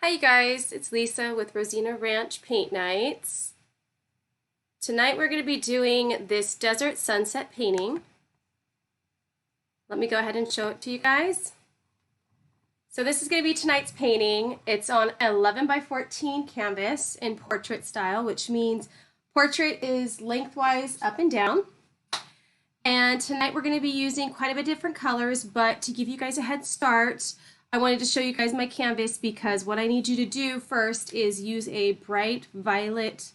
Hi you guys, it's Lisa with Rosina Ranch Paint Nights. Tonight we're going to be doing this desert sunset painting. Let me go ahead and show it to you guys. So this is going to be tonight's painting. It's on 11 by 14 canvas in portrait style, which means portrait is lengthwise up and down. And tonight we're going to be using quite a bit different colors, but to give you guys a head start, I wanted to show you guys my canvas because what I need you to do first is use a bright violet,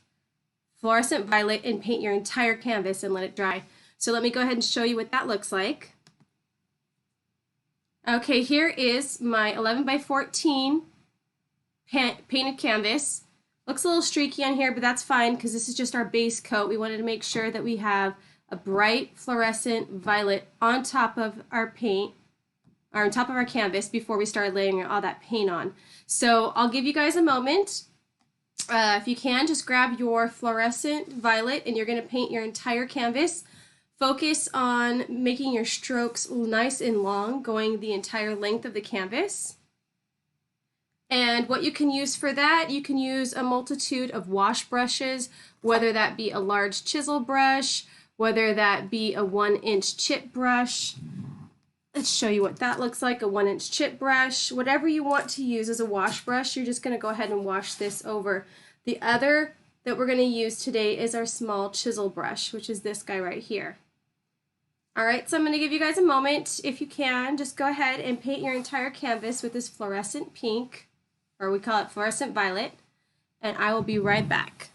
fluorescent violet, and paint your entire canvas and let it dry. So let me go ahead and show you what that looks like. Okay, here is my 11 by 14 painted canvas. Looks a little streaky on here, but that's fine because this is just our base coat. We wanted to make sure that we have a bright fluorescent violet on top of our paint, or on top of our canvas before we start laying all that paint on. So I'll give you guys a moment. If you can, just grab your fluorescent violet and you're going to paint your entire canvas. Focus on making your strokes nice and long, going the entire length of the canvas. And what you can use for that, you can use a multitude of wash brushes, whether that be a large chisel brush, whether that be a 1-inch chip brush. Let's show you what that looks like, a 1-inch chip brush. Whatever you want to use as a wash brush, you're just going to go ahead and wash this over. The other that we're going to use today is our small chisel brush, which is this guy right here. Alright, so I'm going to give you guys a moment. If you can, just go ahead and paint your entire canvas with this fluorescent pink, or we call it fluorescent violet, and I will be right back.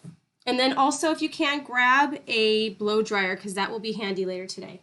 And then also, if you can, grab a blow dryer because that will be handy later today.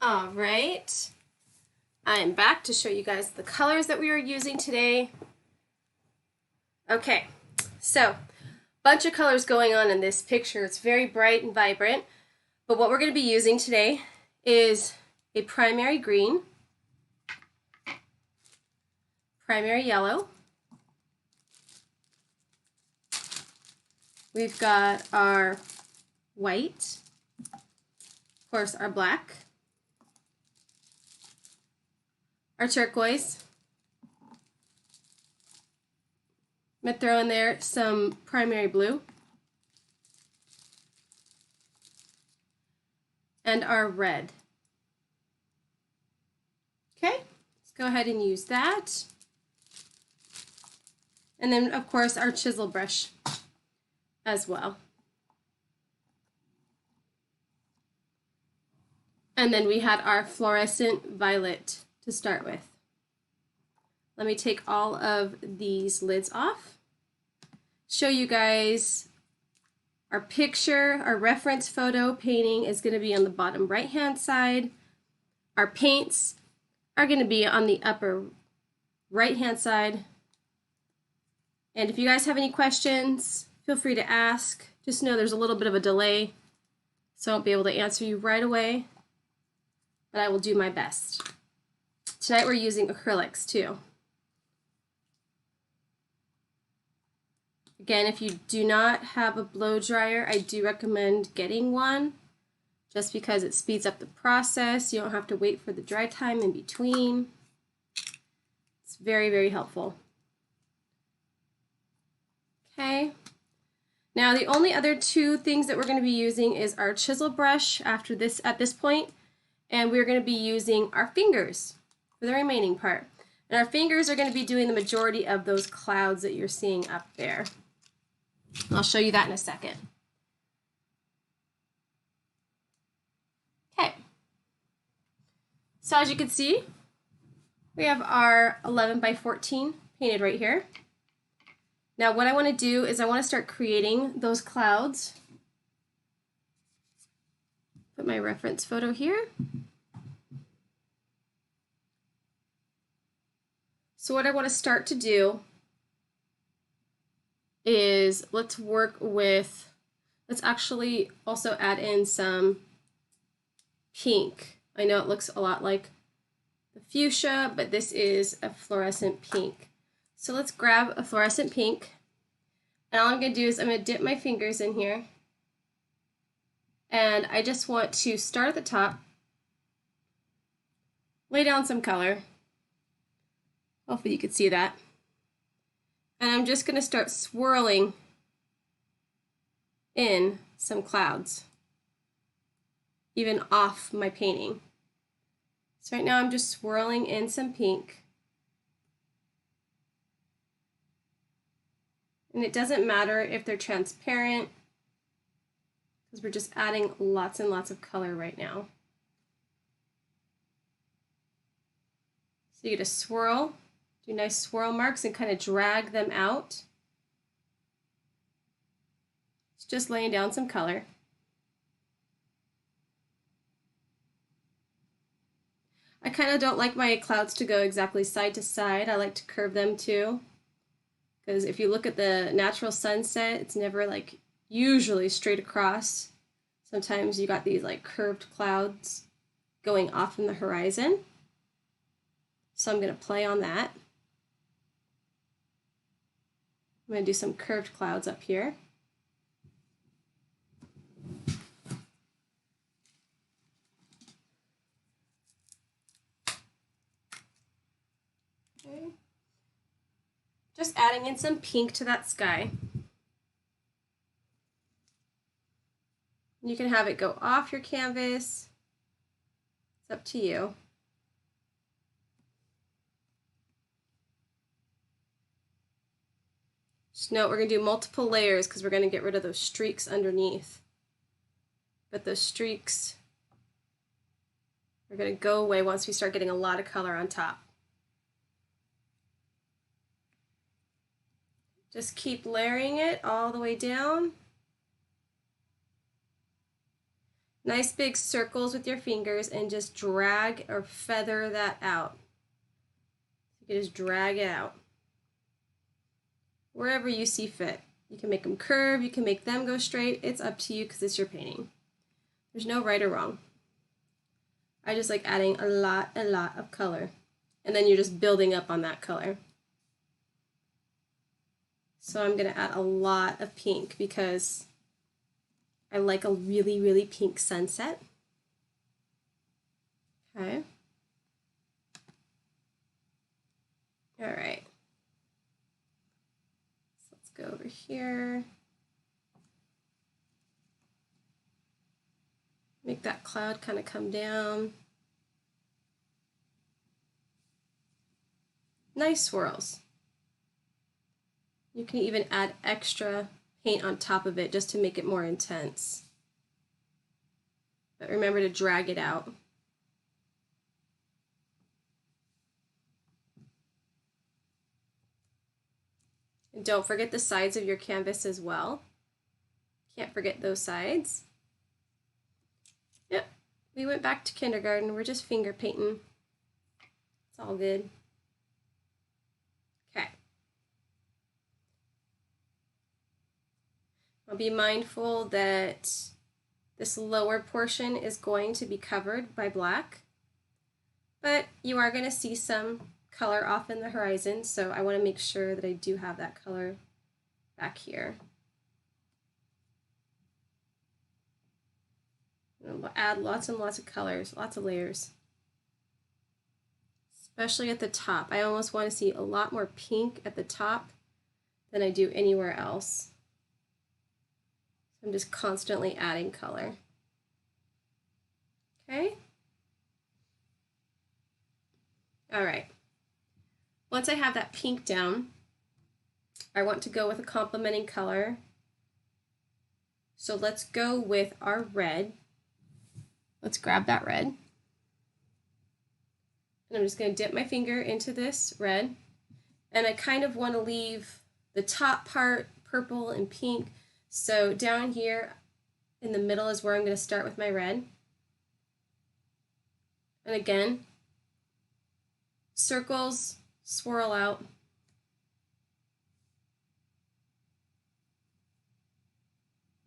All right, I am back to show you guys the colors that we are using today. Okay, so bunch of colors going on in this picture. It's very bright and vibrant, but what we're going to be using today is a primary green, primary yellow. We've got our white, of course our black, our turquoise. I'm going to throw in there some primary blue, and our red. Okay, let's go ahead and use that. And then, of course, our chisel brush as well. And then we had our fluorescent violet to start with. Let me take all of these lids off. Show you guys our picture, our reference photo painting is going to be on the bottom right hand side. Our paints are going to be on the upper right hand side. And if you guys have any questions, feel free to ask. Just know there's a little bit of a delay, so I won't be able to answer you right away, but I will do my best. Tonight we're using acrylics too. Again, if you do not have a blow dryer, I do recommend getting one just because it speeds up the process. You don't have to wait for the dry time in between. It's very, very helpful. Okay. Now the only other two things that we're going to be using is our chisel brush at this point, and we're going to be using our fingers for the remaining part. And our fingers are going to be doing the majority of those clouds that you're seeing up there. I'll show you that in a second. Okay, so as you can see, we have our 11 by 14 painted right here. Now what I want to do is I want to start creating those clouds. Put my reference photo here. So what I want to start to do is let's actually also add in some pink. I know it looks a lot like the fuchsia, but this is a fluorescent pink. So let's grab a fluorescent pink, and all I'm going to do is I'm going to dip my fingers in here, and I just want to start at the top, lay down some color. Hopefully you can see that. And I'm just going to start swirling in some clouds, even off my painting. So right now I'm just swirling in some pink. And it doesn't matter if they're transparent, because we're just adding lots and lots of color right now. So you get a swirl. Do nice swirl marks and kind of drag them out. It's just laying down some color. I kind of don't like my clouds to go exactly side to side. I like to curve them too, because if you look at the natural sunset, it's never like usually straight across. Sometimes you got these like curved clouds going off in the horizon. So I'm going to play on that. I'm going to do some curved clouds up here. Okay. Just adding in some pink to that sky. You can have it go off your canvas. It's up to you. Just note we're going to do multiple layers because we're going to get rid of those streaks underneath. But those streaks are going to go away once we start getting a lot of color on top. Just keep layering it all the way down. Nice big circles with your fingers and just drag or feather that out. You can just drag it out wherever you see fit. You can make them curve, you can make them go straight. It's up to you because it's your painting. There's no right or wrong. I just like adding a lot of color, and then you're just building up on that color. So I'm going to add a lot of pink because I like a really pink sunset. Okay. All right. So let's go over here. Make that cloud kind of come down. Nice swirls. You can even add extra paint on top of it just to make it more intense. But remember to drag it out. And don't forget the sides of your canvas as well. Can't forget those sides. Yep, we went back to kindergarten. We're just finger painting. It's all good. Okay. I'll be mindful that this lower portion is going to be covered by black, but you are going to see some color off in the horizon, so I want to make sure that I do have that color back here. And we'll add lots and lots of colors, lots of layers, especially at the top. I almost want to see a lot more pink at the top than I do anywhere else. So I'm just constantly adding color. Okay. All right. Once I have that pink down, I want to go with a complementing color. So let's go with our red. Let's grab that red. And I'm just going to dip my finger into this red. And I kind of want to leave the top part purple and pink. So down here in the middle is where I'm going to start with my red. And again, circles, swirl out.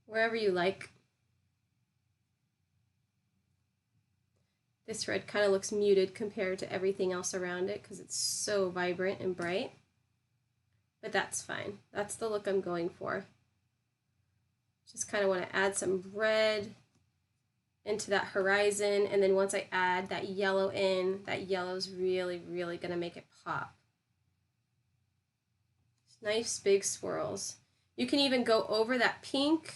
Wherever you like. This red kind of looks muted compared to everything else around it because it's so vibrant and bright. But that's fine. That's the look I'm going for. Just kind of want to add some red into that horizon, and then once I add that yellow in, that yellow's really, really going to make it pop. Nice big swirls. You can even go over that pink,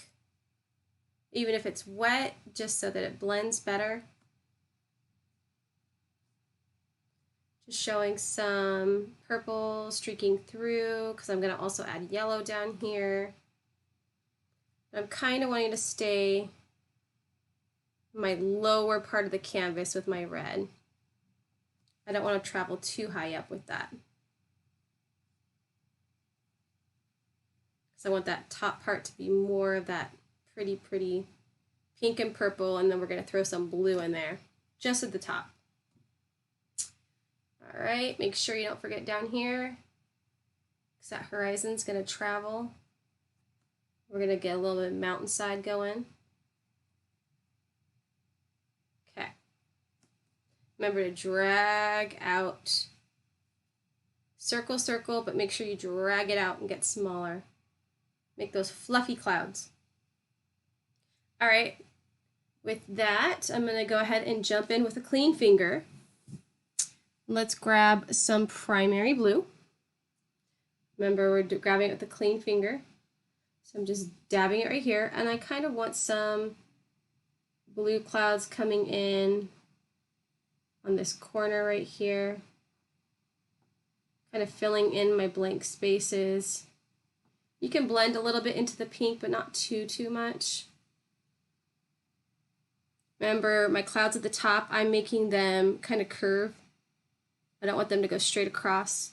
even if it's wet, just so that it blends better. Just showing some purple streaking through, because I'm going to also add yellow down here. I'm kind of wanting to stay my lower part of the canvas with my red. I don't want to travel too high up with that. So I want that top part to be more of that pretty pink and purple, and then we're going to throw some blue in there, just at the top. All right, make sure you don't forget down here, because that horizon's going to travel. We're going to get a little bit of mountainside going. Okay. Remember to drag out. Circle, circle, but make sure you drag it out and get smaller. Make those fluffy clouds. All right, with that, I'm going to go ahead and jump in with a clean finger. Let's grab some primary blue. Remember, we're grabbing it with a clean finger. So I'm just dabbing it right here, and I kind of want some blue clouds coming in on this corner right here, kind of filling in my blank spaces. You can blend a little bit into the pink, but not too much. Remember, my clouds at the top, I'm making them kind of curve. I don't want them to go straight across.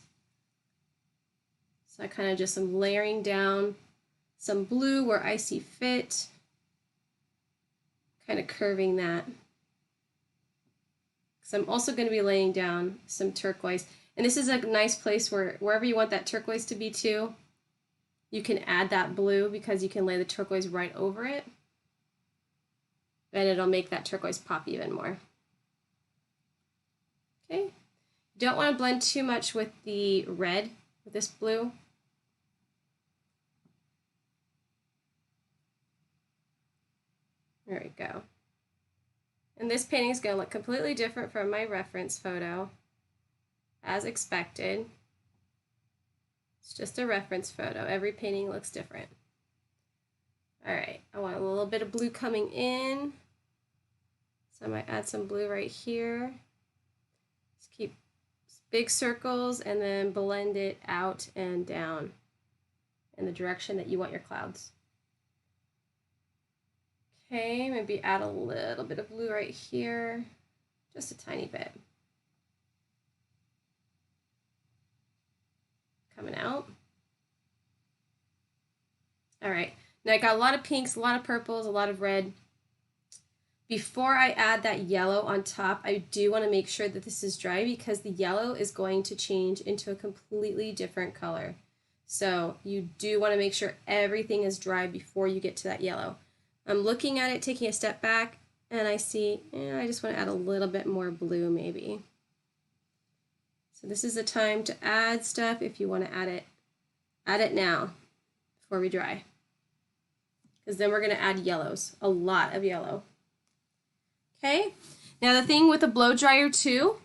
So I kind of just am layering down some blue where I see fit, kind of curving that. So I'm also going to be laying down some turquoise. And this is a nice place where wherever you want that turquoise to be too, you can add that blue because you can lay the turquoise right over it. And it'll make that turquoise pop even more. Okay. Don't want to blend too much with the red, with this blue. There we go. And this painting is going to look completely different from my reference photo, as expected. It's just a reference photo. Every painting looks different. All right, I want a little bit of blue coming in. So I might add some blue right here. Just keep big circles and then blend it out and down in the direction that you want your clouds. Okay, maybe add a little bit of blue right here, just a tiny bit. Coming out. All right, now I got a lot of pinks, a lot of purples, a lot of red. Before I add that yellow on top, I do want to make sure that this is dry because the yellow is going to change into a completely different color. So you do want to make sure everything is dry before you get to that yellow. I'm looking at it, taking a step back, and I see, I just want to add a little bit more blue maybe. So this is the time to add stuff if you want to add it now before we dry. Because then we're going to add yellows, a lot of yellow. Okay, now the thing with a blow dryer too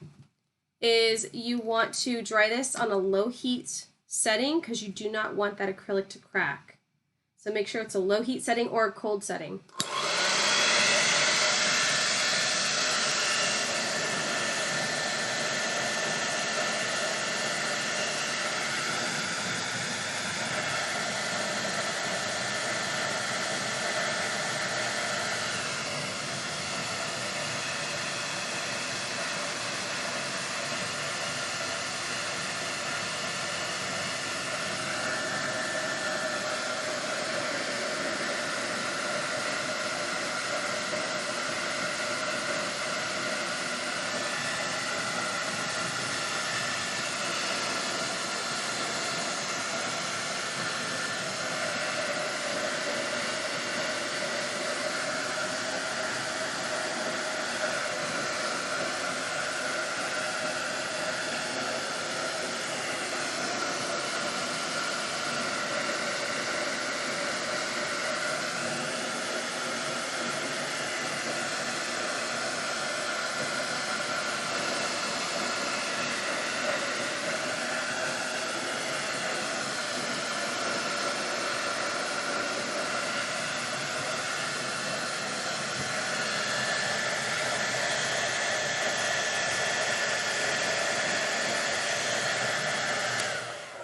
is you want to dry this on a low heat setting because you do not want that acrylic to crack. So make sure it's a low heat setting or a cold setting.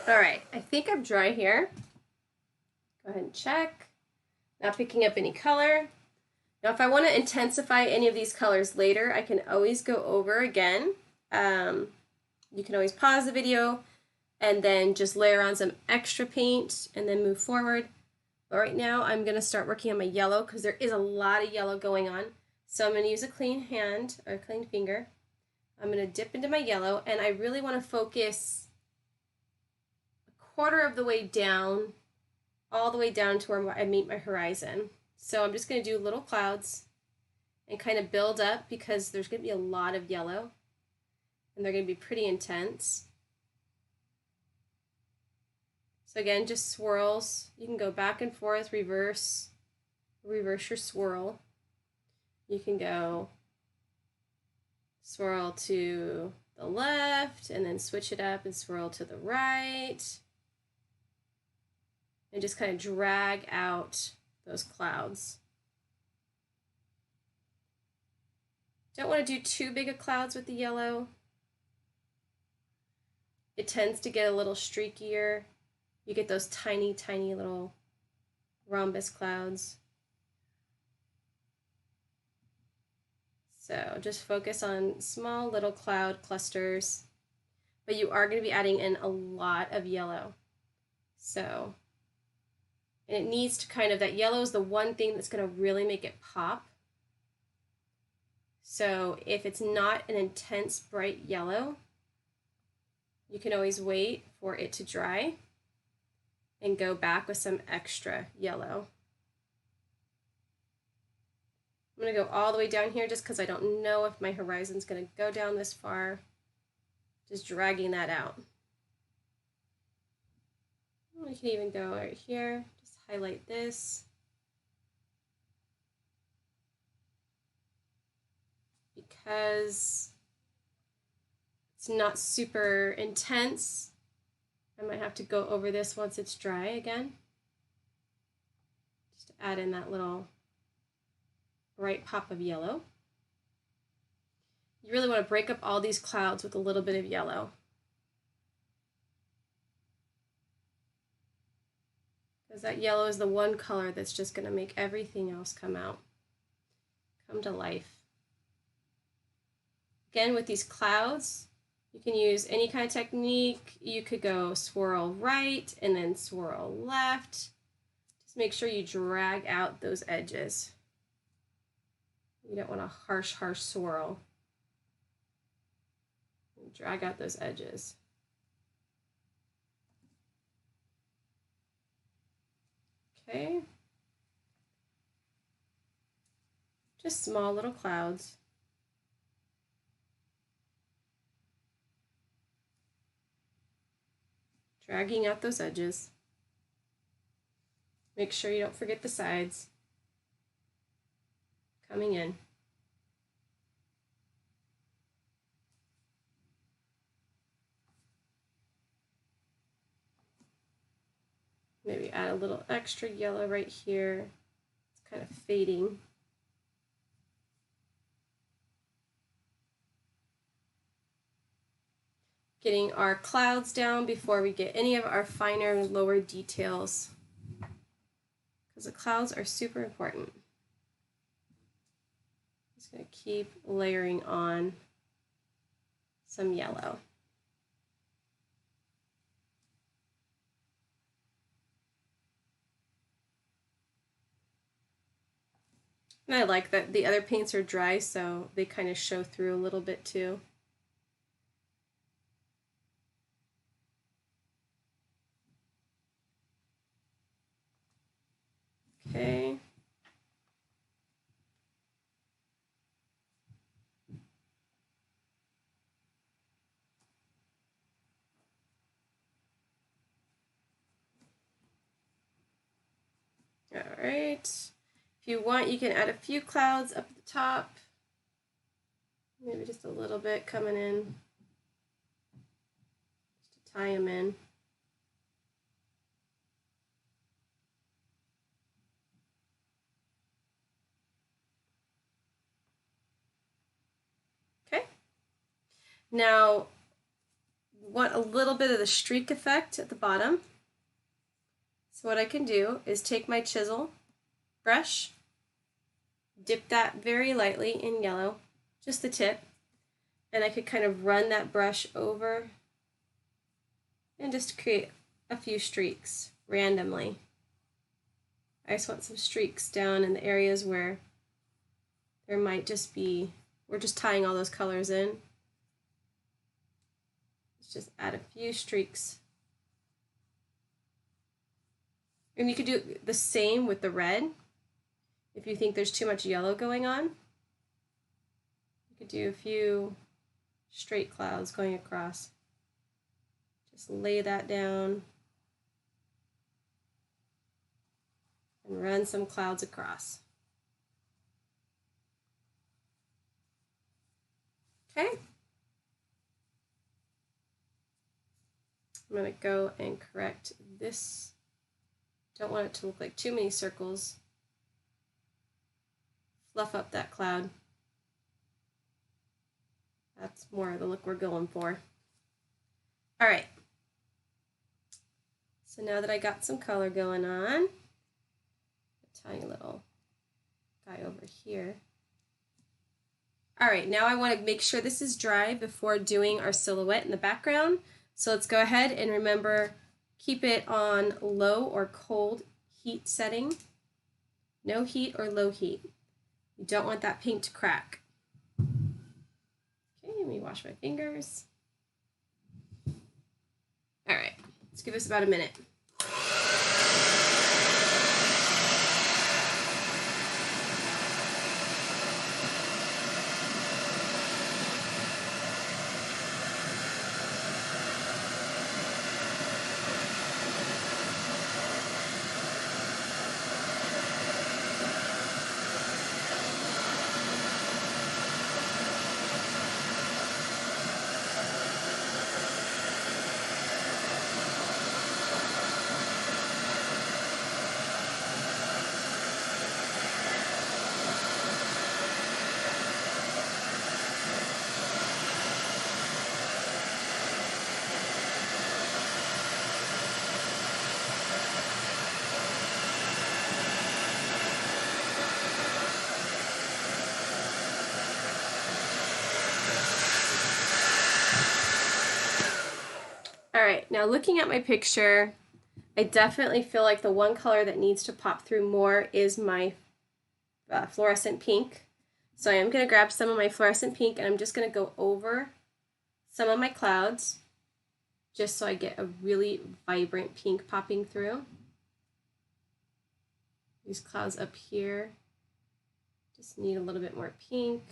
All right, I think I'm dry here. Go ahead and check. Not picking up any color. Now if I want to intensify any of these colors later, I can always go over again. You can always pause the video and then just layer on some extra paint and then move forward. But right now I'm going to start working on my yellow because there is a lot of yellow going on. So I'm going to use a clean hand or a clean finger. I'm going to dip into my yellow and I really want to focus a quarter of the way down, all the way down to where I meet my horizon. So I'm just going to do little clouds and kind of build up because there's going to be a lot of yellow and they're going to be pretty intense. So again, just swirls. You can go back and forth, reverse your swirl. You can go swirl to the left and then switch it up and swirl to the right. And just kind of drag out those clouds. Don't want to do too big of clouds with the yellow. It tends to get a little streakier. You get those tiny, tiny little rhombus clouds. So just focus on small little cloud clusters, but you are going to be adding in a lot of yellow. So, and it needs to kind of, that yellow is the one thing that's going to really make it pop. So if it's not an intense bright yellow, you can always wait for it to dry and go back with some extra yellow. I'm going to go all the way down here just because I don't know if my horizon's going to go down this far. Just dragging that out. We can even go right here, just highlight this. Because it's not super intense, I might have to go over this once it's dry again. Just to add in that little bright pop of yellow. You really want to break up all these clouds with a little bit of yellow. Because that yellow is the one color that's just going to make everything else come to life. Again, with these clouds, you can use any kind of technique. You could go swirl right and then swirl left. Just Just make sure you drag out those edges. You don't want a harsh, harsh swirl. Drag out those edges. Okay. Just small little clouds. Dragging out those edges. Make sure you don't forget the sides. Coming in. Maybe add a little extra yellow right here. It's kind of fading. Getting our clouds down before we get any of our finer lower details, because the clouds are super important. Just going to keep layering on some yellow. And I like that the other paints are dry, so they kind of show through a little bit too. Okay. All right. If you want, you can add a few clouds up at the top. Maybe just a little bit coming in. Just to tie them in. Now, we want a little bit of the streak effect at the bottom. So what I can do is take my chisel brush, dip that very lightly in yellow, just the tip, and I could kind of run that brush over and just create a few streaks randomly. I just want some streaks down in the areas where there might just be, we're just tying all those colors in. Just add a few streaks. And you could do the same with the red. If you think there's too much yellow going on, you could do a few straight clouds going across. Just lay that down and run some clouds across. Okay. I'm going to go and correct this. Don't want it to look like too many circles. Fluff up that cloud. That's more the look we're going for. All right. So now that I got some color going on, a tiny little guy over here. All right, now I want to make sure this is dry before doing our silhouette in the background. So let's go ahead and remember, keep it on low or cold heat setting. No heat or low heat. You don't want that paint to crack. Okay, let me wash my fingers. All right, let's give this about a minute. All right, now looking at my picture, I definitely feel like the one color that needs to pop through more is my fluorescent pink. So I am going to grab some of my fluorescent pink and I'm just going to go over some of my clouds just so I get a really vibrant pink popping through. These clouds up here just need a little bit more pink.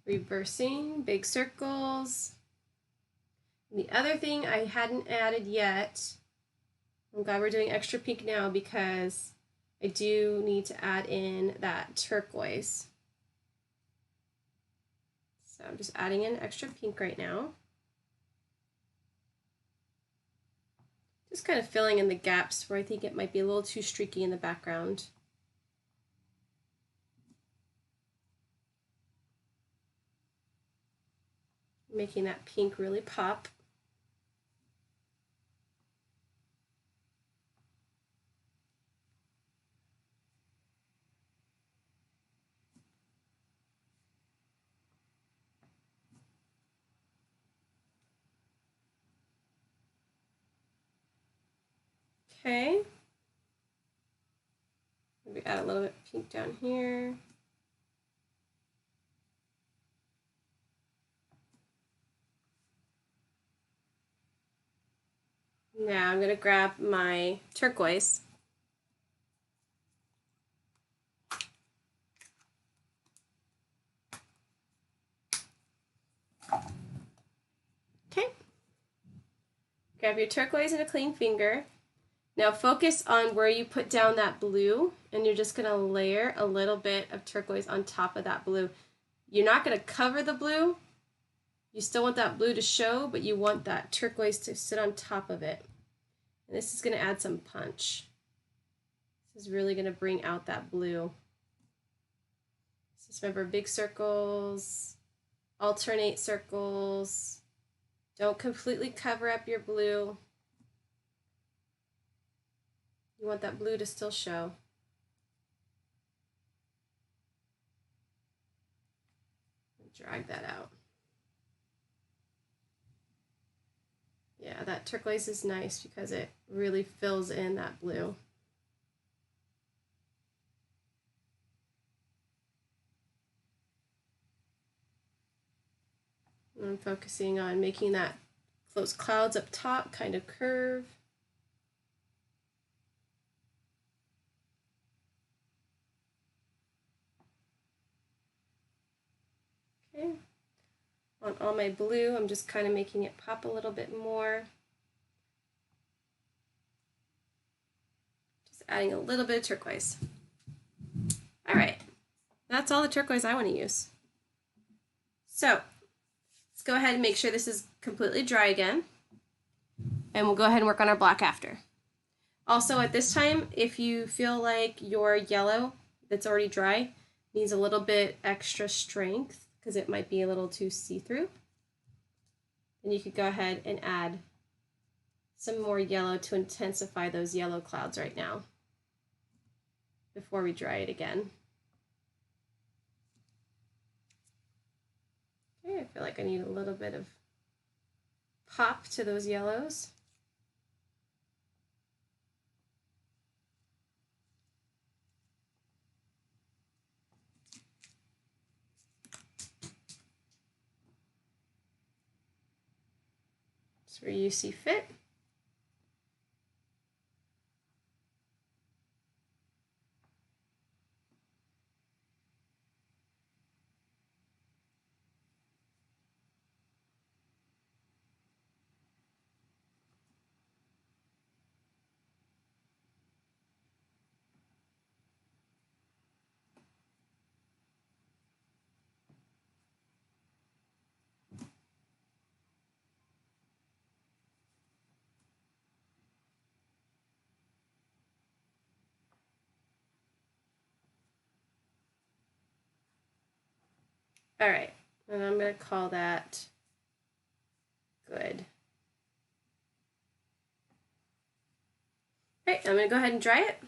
Reversing, big circles. And the other thing I hadn't added yet, I'm glad we're doing extra pink now because I do need to add in that turquoise. So I'm just adding in extra pink right now. Just kind of filling in the gaps where I think it might be a little too streaky in the background. Making that pink really pop. Okay. Maybe add a little bit of pink down here. Now I'm going to grab my turquoise. Okay. Grab your turquoise and a clean finger. Now focus on where you put down that blue, and you're just going to layer a little bit of turquoise on top of that blue. You're not going to cover the blue. You still want that blue to show, but you want that turquoise to sit on top of it. And this is going to add some punch. This is really going to bring out that blue. So just remember, big circles, alternate circles. Don't completely cover up your blue. You want that blue to still show. Drag that out. Yeah, that turquoise is nice because it really fills in that blue. And I'm focusing on making those clouds up top kind of curve. Okay. On all my blue, I'm just kind of making it pop a little bit more. Just adding a little bit of turquoise. All right, that's all the turquoise I want to use. So let's go ahead and make sure this is completely dry again. And we'll go ahead and work on our black after. Also at this time, if you feel like your yellow that's already dry needs a little bit extra strength, because it might be a little too see-through, then you could go ahead and add some more yellow to intensify those yellow clouds right now before we dry it again. Okay, I feel like I need a little bit of pop to those yellows. Where you see fit. All right, and I'm going to call that good. All right, I'm going to go ahead and dry it.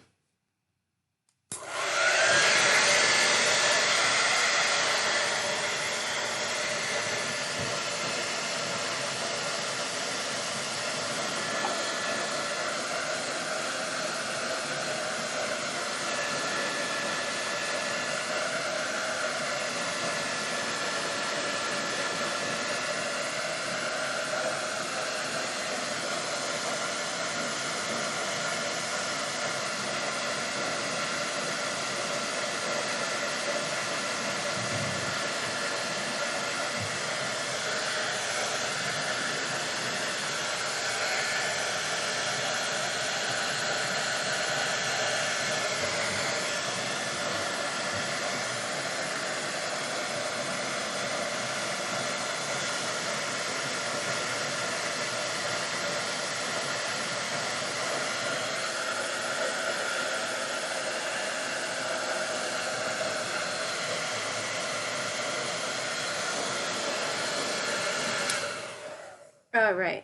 All right.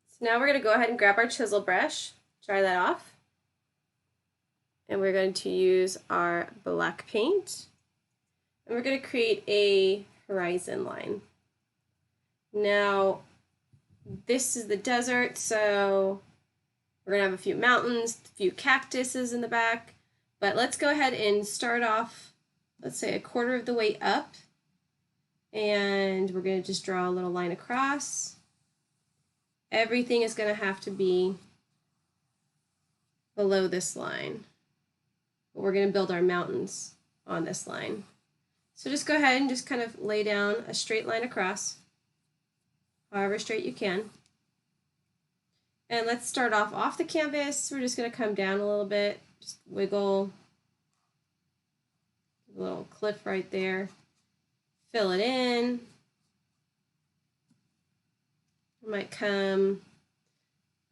So now we're going to go ahead and grab our chisel brush, dry that off. And we're going to use our black paint. And we're going to create a horizon line. Now, this is the desert, so we're going to have a few mountains, a few cactuses in the back. But let's go ahead and start off, let's say, a quarter of the way up. And we're going to just draw a little line across. Everything is going to have to be below this line. But we're going to build our mountains on this line. So just go ahead and just kind of lay down a straight line across, however straight you can. And let's start off the canvas. We're just going to come down a little bit, just wiggle, a little cliff right there, fill it in. I might come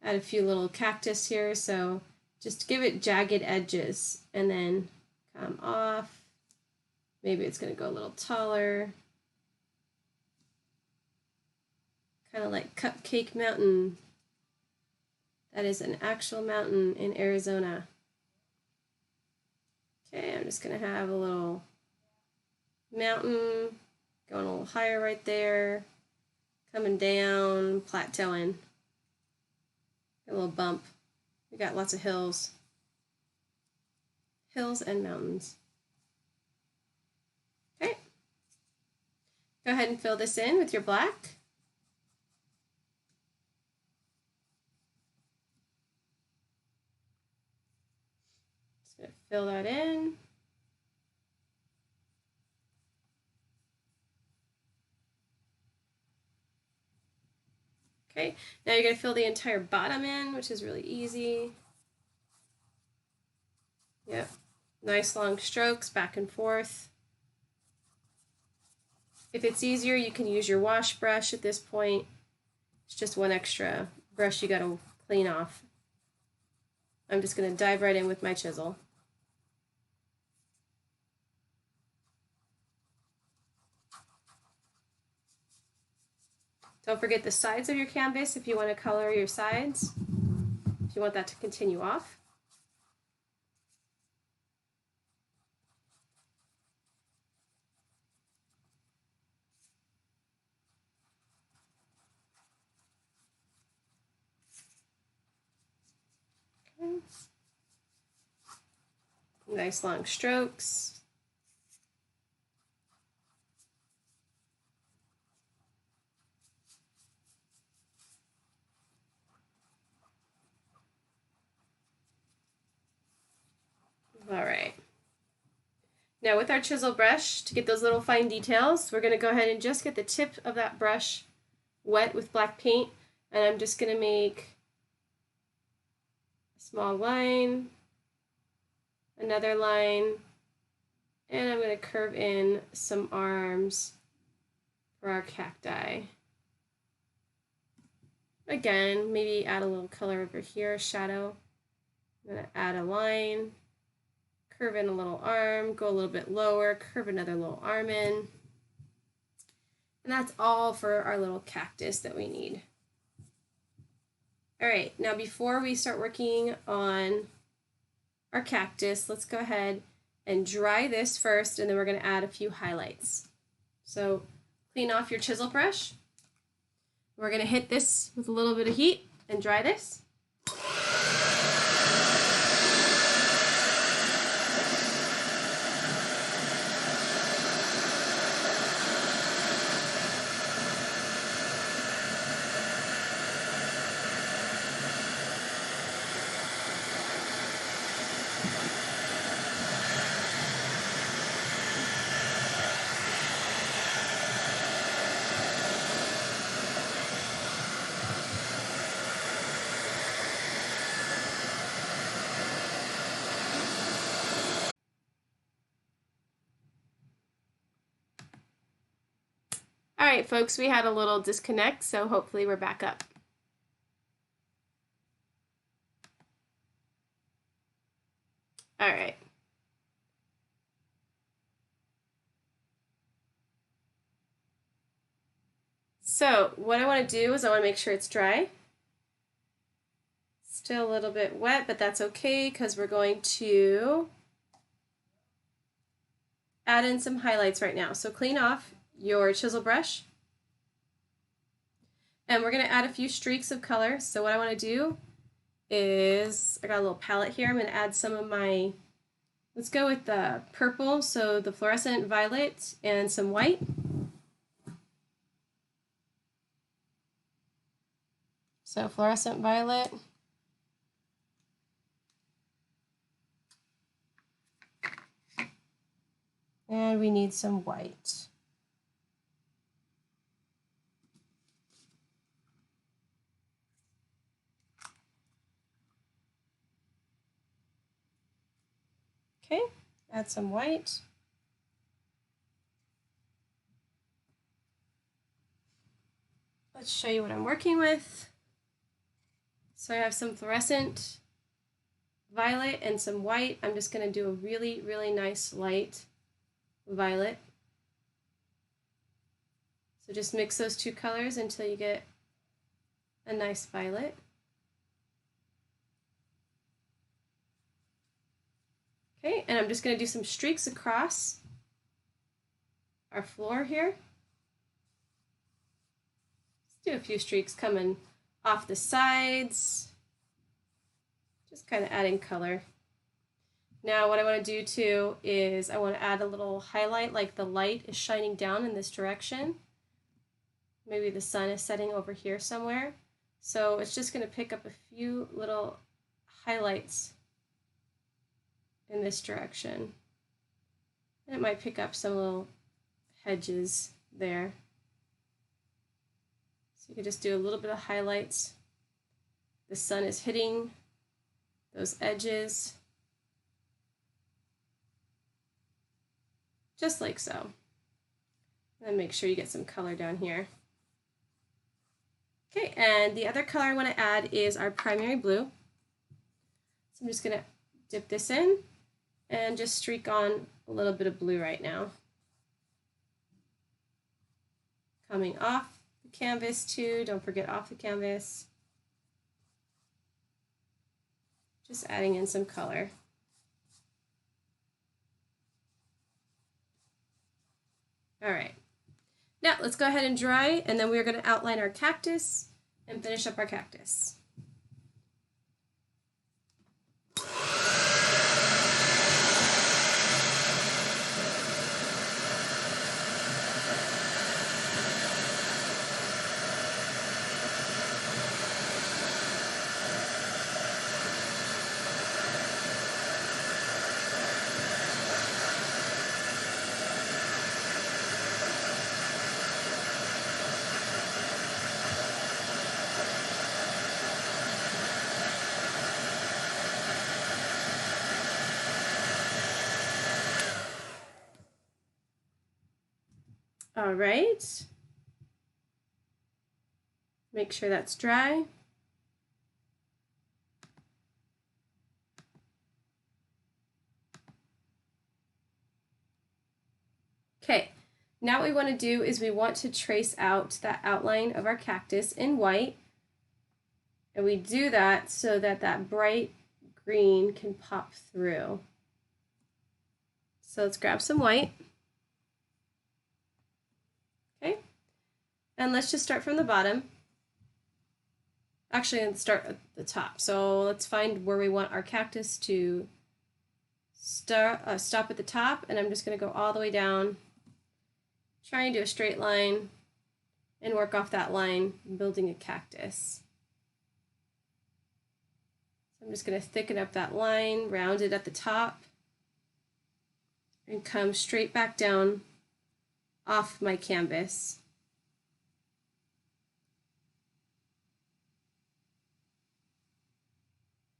add a few little cactus here, so just give it jagged edges and then come off. Maybe it's going to go a little taller. Kind of like Cupcake Mountain. That is an actual mountain in Arizona. Okay, I'm just going to have a little mountain going a little higher right there. Coming down, plateauing. A little bump. We got lots of hills. Hills and mountains. Okay. Go ahead and fill this in with your black. Just going to fill that in. Okay, now you're going to fill the entire bottom in, which is really easy. Yep, nice long strokes back and forth. If it's easier, you can use your wash brush at this point. It's just one extra brush you got to clean off. I'm just going to dive right in with my chisel. Don't forget the sides of your canvas if you want to color your sides, if you want that to continue off. Okay. Nice long strokes. All right. Now with our chisel brush, to get those little fine details, we're going to go ahead and just get the tip of that brush wet with black paint, and I'm just going to make a small line, another line, and I'm going to curve in some arms for our cacti. Again, maybe add a little color over here, shadow. I'm going to add a line, curve in a little arm, go a little bit lower, curve another little arm in. And that's all for our little cactus that we need. All right, now before we start working on our cactus, let's go ahead and dry this first, and then we're going to add a few highlights. So clean off your chisel brush. We're going to hit this with a little bit of heat and dry this. All right, folks, we had a little disconnect, so hopefully we're back up. All right. So what I want to do is I want to make sure it's dry. Still a little bit wet, but that's okay because we're going to add in some highlights right now. So clean off your chisel brush. And we're going to add a few streaks of color. So what I want to do is, I got a little palette here. I'm going to add some of my, let's go with the purple, so the fluorescent violet and some white. So fluorescent violet. And we need some white. Okay, add some white. Let's show you what I'm working with. So I have some fluorescent violet and some white. I'm just going to do a really, really nice light violet. So just mix those two colors until you get a nice violet. Okay, and I'm just going to do some streaks across our floor here. Let's do a few streaks coming off the sides, just kind of adding color. Now what I want to do too is I want to add a little highlight, like the light is shining down in this direction. Maybe the sun is setting over here somewhere. So it's just going to pick up a few little highlights in this direction. And it might pick up some little hedges there. So you can just do a little bit of highlights. The sun is hitting those edges, just like so. And then make sure you get some color down here. Okay, and the other color I want to add is our primary blue. So I'm just going to dip this in and just streak on a little bit of blue right now. Coming off the canvas too, don't forget off the canvas. Just adding in some color. All right, now let's go ahead and dry, and then we're going to outline our cactus and finish up our cactus. All right, make sure that's dry. Okay, now what we want to do is we want to trace out that outline of our cactus in white. And we do that so that that bright green can pop through. So let's grab some white. Okay, and let's just start from the bottom. Actually, let's start at the top. So let's find where we want our cactus to stop at the top, and I'm just going to go all the way down, try and do a straight line, and work off that line, building a cactus. So I'm just going to thicken up that line, round it at the top, and come straight back down off my canvas.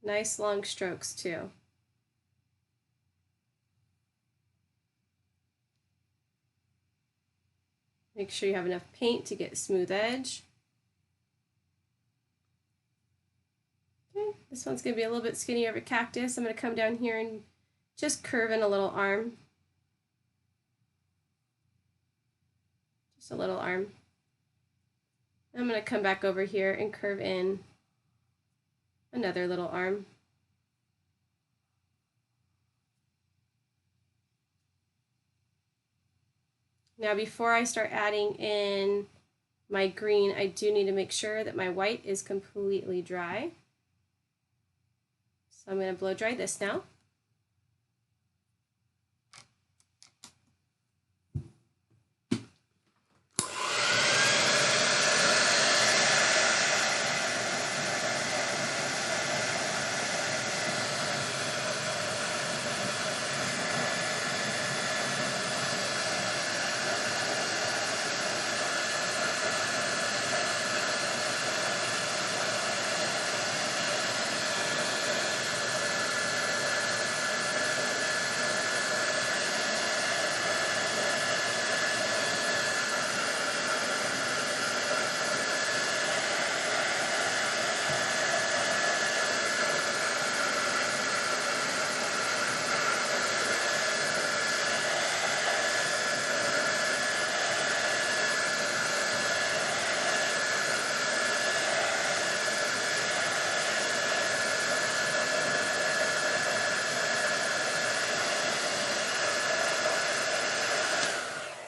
Nice long strokes too. Make sure you have enough paint to get a smooth edge. Okay, this one's going to be a little bit skinnier of a cactus. I'm going to come down here and just curve in a little arm. Just a little arm. I'm going to come back over here and curve in another little arm. Now before I start adding in my green, I do need to make sure that my white is completely dry. So I'm going to blow dry this now.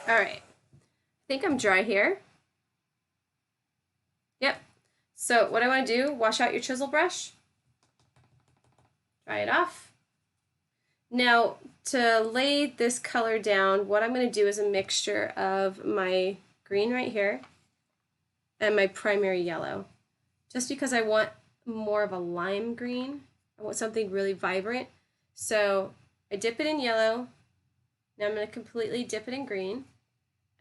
All right, I think I'm dry here. Yep. So what I want to do, wash out your chisel brush, dry it off. Now to lay this color down, what I'm going to do is a mixture of my green right here and my primary yellow. Just because I want more of a lime green, I want something really vibrant. So I dip it in yellow, now I'm going to completely dip it in green.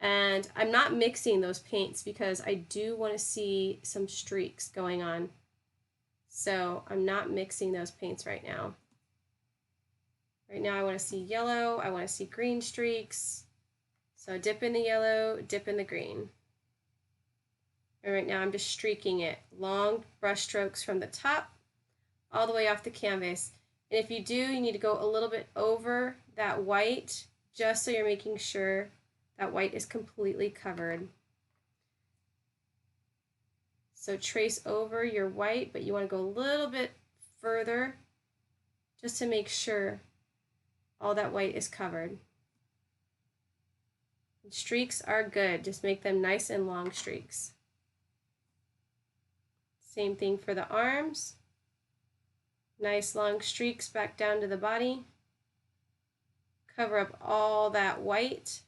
And I'm not mixing those paints because I do want to see some streaks going on. So I'm not mixing those paints right now. Right now I want to see yellow, I want to see green streaks. So dip in the yellow, dip in the green. And right now I'm just streaking it. Long brush strokes from the top all the way off the canvas. And if you do, you need to go a little bit over that white just so you're making sure that white is completely covered. So trace over your white, but you want to go a little bit further just to make sure all that white is covered. And streaks are good, just make them nice and long streaks. Same thing for the arms. Nice long streaks back down to the body. Cover up all that white.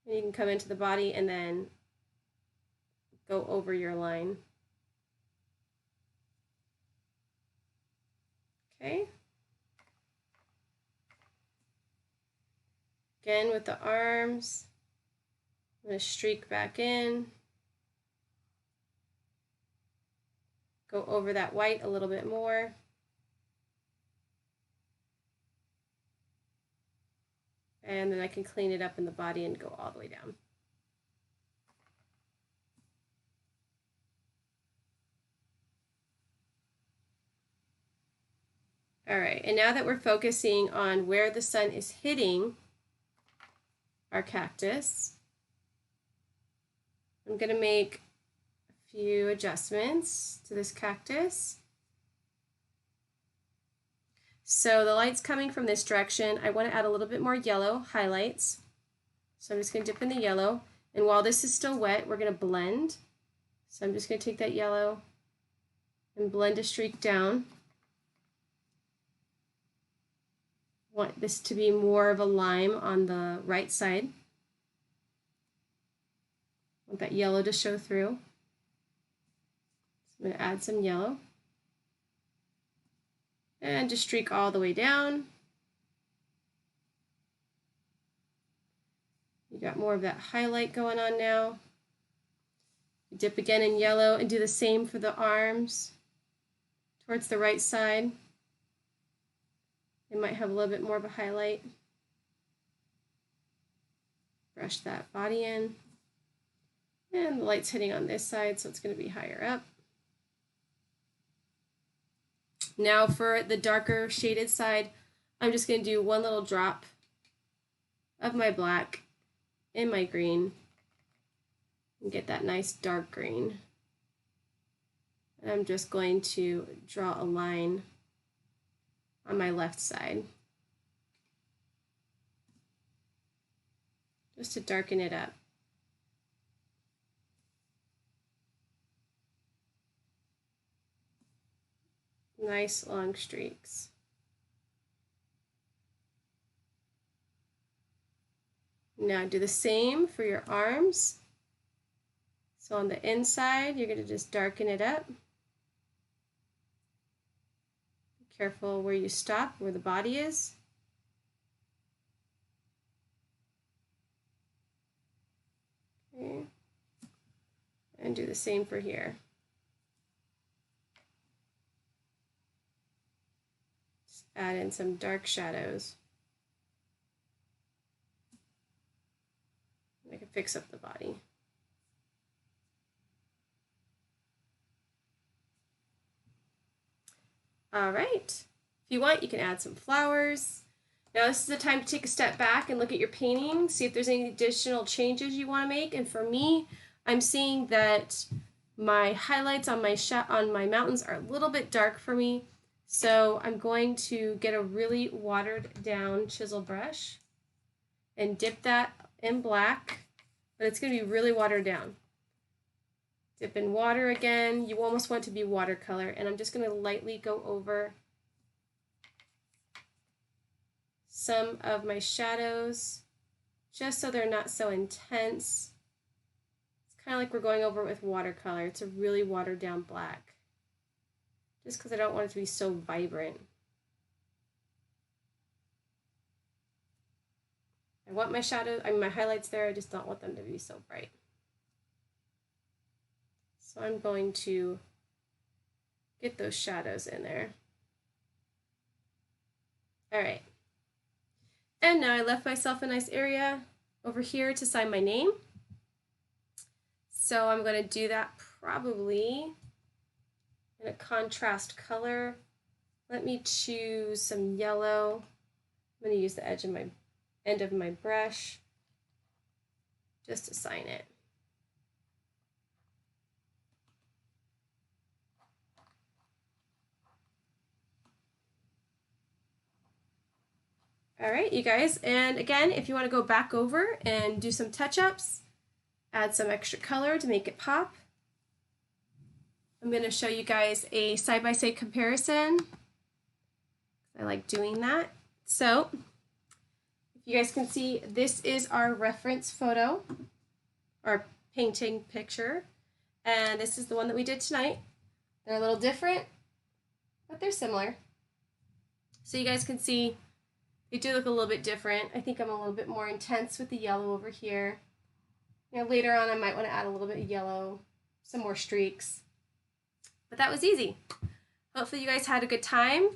And you can come into the body and then go over your line. Okay. Again with the arms, I'm going to streak back in. Go over that white a little bit more. And then I can clean it up in the body and go all the way down. All right, and now that we're focusing on where the sun is hitting our cactus, I'm going to make a few adjustments to this cactus. So the light's coming from this direction. I want to add a little bit more yellow highlights. So I'm just going to dip in the yellow. And while this is still wet, we're going to blend. So I'm just going to take that yellow and blend a streak down. Want this to be more of a lime on the right side. Want that yellow to show through. So I'm going to add some yellow. And just streak all the way down. You got more of that highlight going on now. Dip again in yellow and do the same for the arms towards the right side. It might have a little bit more of a highlight. Brush that body in. And the light's hitting on this side, so it's going to be higher up. Now for the darker shaded side, I'm just going to do one little drop of my black in my green. and get that nice dark green. And I'm just going to draw a line on my left side, just to darken it up. Nice long streaks. Now do the same for your arms. So on the inside, you're going to just darken it up. Be careful where you stop, where the body is. Okay. And do the same for here. Just add in some dark shadows. I can fix up the body. All right, if you want, you can add some flowers. Now this is the time to take a step back and look at your painting, see if there's any additional changes you want to make. And for me, I'm seeing that my highlights on my mountains are a little bit dark for me. So I'm going to get a really watered down chisel brush and dip that in black, but it's going to be really watered down. Dip in water again. You almost want it to be watercolor, and I'm just going to lightly go over some of my shadows just so they're not so intense. It's kind of like we're going over it with watercolor. It's a really watered down black, just because I don't want it to be so vibrant. I want my my highlights there, I just don't want them to be so bright. So I'm going to get those shadows in there. All right. And now I left myself a nice area over here to sign my name. So I'm going to do that probably in a contrast color. Let me choose some yellow. I'm going to use the end of my brush just to sign it. All right, you guys, and again, if you want to go back over and do some touch-ups, add some extra color to make it pop. I'm going to show you guys a side-by-side comparison. I like doing that. So, if you guys can see, this is our reference photo, or painting picture, and this is the one that we did tonight. They're a little different, but they're similar. So you guys can see they do look a little bit different. I think I'm a little bit more intense with the yellow over here. You know, later on I might want to add a little bit of yellow, some more streaks. But that was easy. Hopefully you guys had a good time.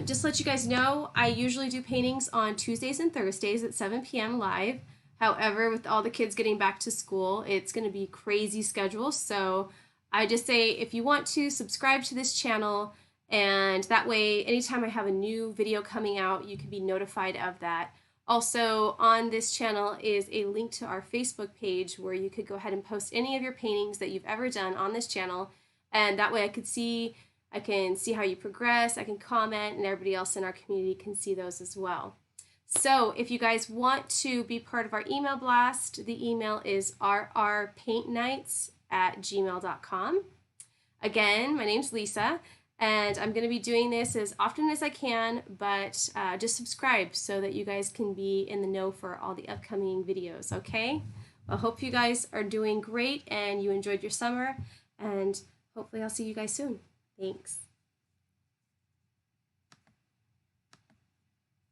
Just to let you guys know, I usually do paintings on Tuesdays and Thursdays at 7 p.m. live. However, with all the kids getting back to school, it's going to be a crazy schedule. So I just say if you want to subscribe to this channel, and that way anytime I have a new video coming out, you can be notified of that. Also on this channel is a link to our Facebook page where you could go ahead and post any of your paintings that you've ever done on this channel, and that way I can see how you progress, I can comment, and everybody else in our community can see those as well. So if you guys want to be part of our email blast, the email is rrpaintnights@gmail.com. Again, my name's Lisa, and I'm going to be doing this as often as I can, but just subscribe so that you guys can be in the know for all the upcoming videos, okay? I hope you guys are doing great and you enjoyed your summer, and hopefully I'll see you guys soon. Thanks.